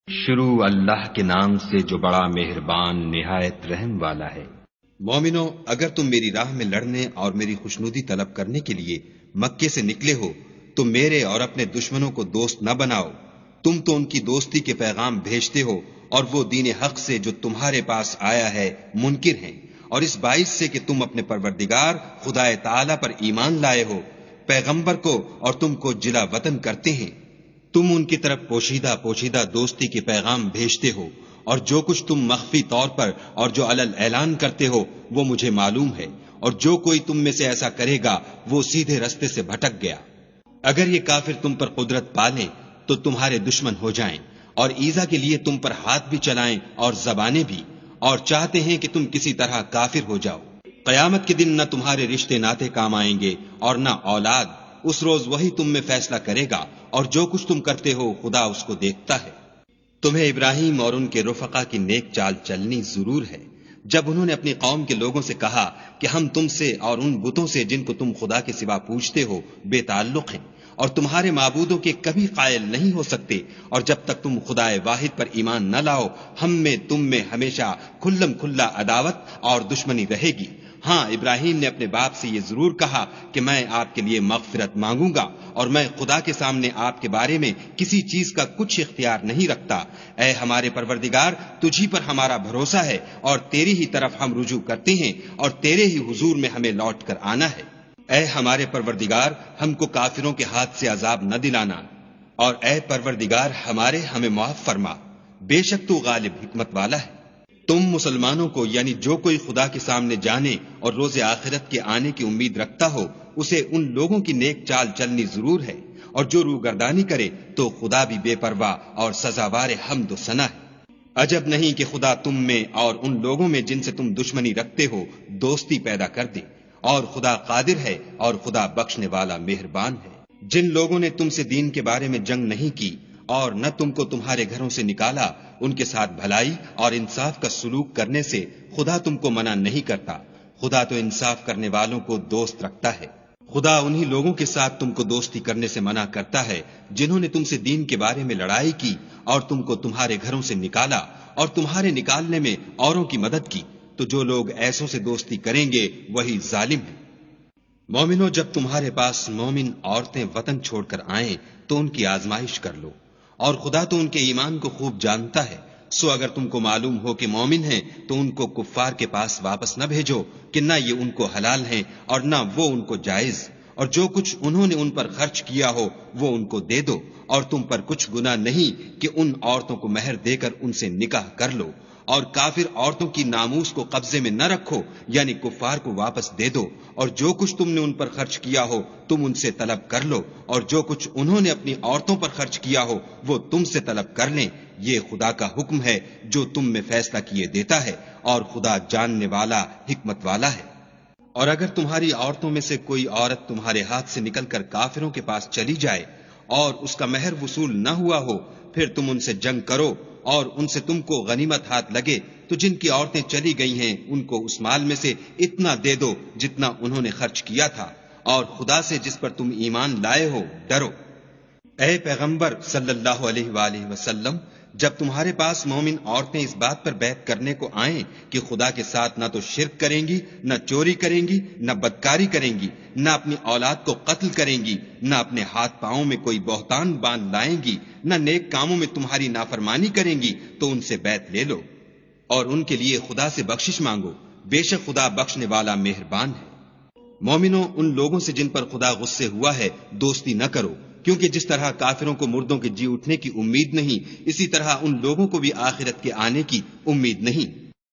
شروع اللہ کے نام سے جو بڑا مہربان نہایت رحم والا ہے۔ مومنو، اگر تم میری راہ میں لڑنے اور میری خوشنودی طلب کرنے کے لیے مکے سے نکلے ہو تو میرے اور اپنے دشمنوں کو دوست نہ بناؤ۔ تم تو ان کی دوستی کے پیغام بھیجتے ہو اور وہ دین حق سے جو تمہارے پاس آیا ہے منکر ہیں، اور اس باعث سے کہ تم اپنے پروردگار خدا تعالی پر ایمان لائے ہو، پیغمبر کو اور تم کو جلا وطن کرتے ہیں۔ تم ان کی طرف پوشیدہ دوستی کے پیغام بھیجتے ہو، اور جو کچھ تم مخفی طور پر اور جو علل اعلان کرتے ہو وہ مجھے معلوم ہے، اور جو کوئی تم میں سے ایسا کرے گا وہ سیدھے رستے سے بھٹک گیا۔ اگر یہ کافر تم پر قدرت پالیں تو تمہارے دشمن ہو جائیں، اور ایذا کے لیے تم پر ہاتھ بھی چلائیں اور زبانیں بھی، اور چاہتے ہیں کہ تم کسی طرح کافر ہو جاؤ۔ قیامت کے دن نہ تمہارے رشتے ناتے کام آئیں گے اور نہ اولاد۔ اس روز وہی تم میں فیصلہ کرے گا، اور جو کچھ تم کرتے ہو خدا اس کو دیکھتا ہے۔ تمہیں ابراہیم اور ان کے رفقا کی نیک چال چلنی ضرور ہے، جب انہوں نے اپنی قوم کے لوگوں سے کہا کہ ہم تم سے اور ان بتوں سے جن کو تم خدا کے سوا پوجتے ہو بے تعلق ہیں، اور تمہارے معبودوں کے کبھی قائل نہیں ہو سکتے، اور جب تک تم خدا واحد پر ایمان نہ لاؤ ہم میں تم میں ہمیشہ کھلم کھلا عداوت اور دشمنی رہے گی۔ ہاں، ابراہیم نے اپنے باپ سے یہ ضرور کہا کہ میں آپ کے لیے مغفرت مانگوں گا، اور میں خدا کے سامنے آپ کے بارے میں کسی چیز کا کچھ اختیار نہیں رکھتا۔ اے ہمارے پروردگار، تجھی پر ہمارا بھروسہ ہے اور تیری ہی طرف ہم رجوع کرتے ہیں، اور تیرے ہی حضور میں ہمیں لوٹ کر آنا ہے۔ اے ہمارے پروردگار، ہم کو کافروں کے ہاتھ سے عذاب نہ دلانا، اور اے پروردگار ہمارے ہمیں معاف فرما، بے شک تو غالب حکمت والا ہے۔ تم مسلمانوں کو، یعنی جو کوئی خدا کے سامنے جانے اور روز آخرت کے آنے کی امید رکھتا ہو، اسے ان لوگوں کی نیک چال چلنی ضرور ہے، اور جو روگردانی کرے تو خدا بھی بے پرواہ اور سزاوار حمد و ثنا ہے۔ عجب نہیں کہ خدا تم میں اور ان لوگوں میں جن سے تم دشمنی رکھتے ہو دوستی پیدا کر دے، اور خدا قادر ہے اور خدا بخشنے والا مہربان ہے۔ جن لوگوں نے تم سے دین کے بارے میں جنگ نہیں کی اور نہ تم کو تمہارے گھروں سے نکالا، ان کے ساتھ بھلائی اور انصاف کا سلوک کرنے سے خدا تم کو منع نہیں کرتا۔ خدا تو انصاف کرنے والوں کو دوست رکھتا ہے۔ خدا انہی لوگوں کے ساتھ تم کو دوستی کرنے سے منع کرتا ہے جنہوں نے تم سے دین کے بارے میں لڑائی کی اور تم کو تمہارے گھروں سے نکالا اور تمہارے نکالنے میں اوروں کی مدد کی، تو جو لوگ ایسوں سے دوستی کریں گے وہی ظالم ہیں۔ مومنو، جب تمہارے پاس مومن عورتیں وطن چھوڑ کر آئیں تو ان کی آزمائش کر لو، اور خدا تو ان کے ایمان کو خوب جانتا ہے۔ سو اگر تم کو معلوم ہو کہ مومن ہیں تو ان کو کفار کے پاس واپس نہ بھیجو کہ نہ یہ ان کو حلال ہیں اور نہ وہ ان کو جائز، اور جو کچھ انہوں نے ان پر خرچ کیا ہو وہ ان کو دے دو، اور تم پر کچھ گناہ نہیں کہ ان عورتوں کو مہر دے کر ان سے نکاح کر لو، اور کافر عورتوں کی ناموس کو قبضے میں نہ رکھو، یعنی کفار کو واپس دے دو، اور جو کچھ تم نے ان پر خرچ کیا ہو تم ان سے طلب کر لو، اور جو کچھ انہوں نے اپنی عورتوں پر خرچ کیا ہو وہ تم سے طلب کر لیں۔ یہ خدا کا حکم ہے جو تم میں فیصلہ کیے دیتا ہے، اور خدا جاننے والا حکمت والا ہے۔ اور اگر تمہاری عورتوں میں سے کوئی عورت تمہارے ہاتھ سے نکل کر کافروں کے پاس چلی جائے اور اس کا مہر وصول نہ ہوا ہو، پھر تم ان سے جنگ کرو اور ان سے تم کو غنیمت ہاتھ لگے تو جن کی عورتیں چلی گئی ہیں ان کو اس مال میں سے اتنا دے دو جتنا انہوں نے خرچ کیا تھا، اور خدا سے جس پر تم ایمان لائے ہو ڈرو۔ اے پیغمبر صلی اللہ علیہ وآلہ وسلم، جب تمہارے پاس مومن عورتیں اس بات پر بیعت کرنے کو آئیں کہ خدا کے ساتھ نہ تو شرک کریں گی، نہ چوری کریں گی، نہ بدکاری کریں گی، نہ اپنی اولاد کو قتل کریں گی، نہ اپنے ہاتھ پاؤں میں کوئی بہتان باندھ لائیں گی، نہ نیک کاموں میں تمہاری نافرمانی کریں گی، تو ان سے بیعت لے لو اور ان کے لیے خدا سے بخشش مانگو، بے شک خدا بخشنے والا مہربان ہے۔ مومنوں، ان لوگوں سے جن پر خدا غصے ہوا ہے دوستی نہ کرو، کیونکہ جس طرح کافروں کو مردوں کے جی اٹھنے کی امید نہیں، اسی طرح ان لوگوں کو بھی آخرت کے آنے کی امید نہیں۔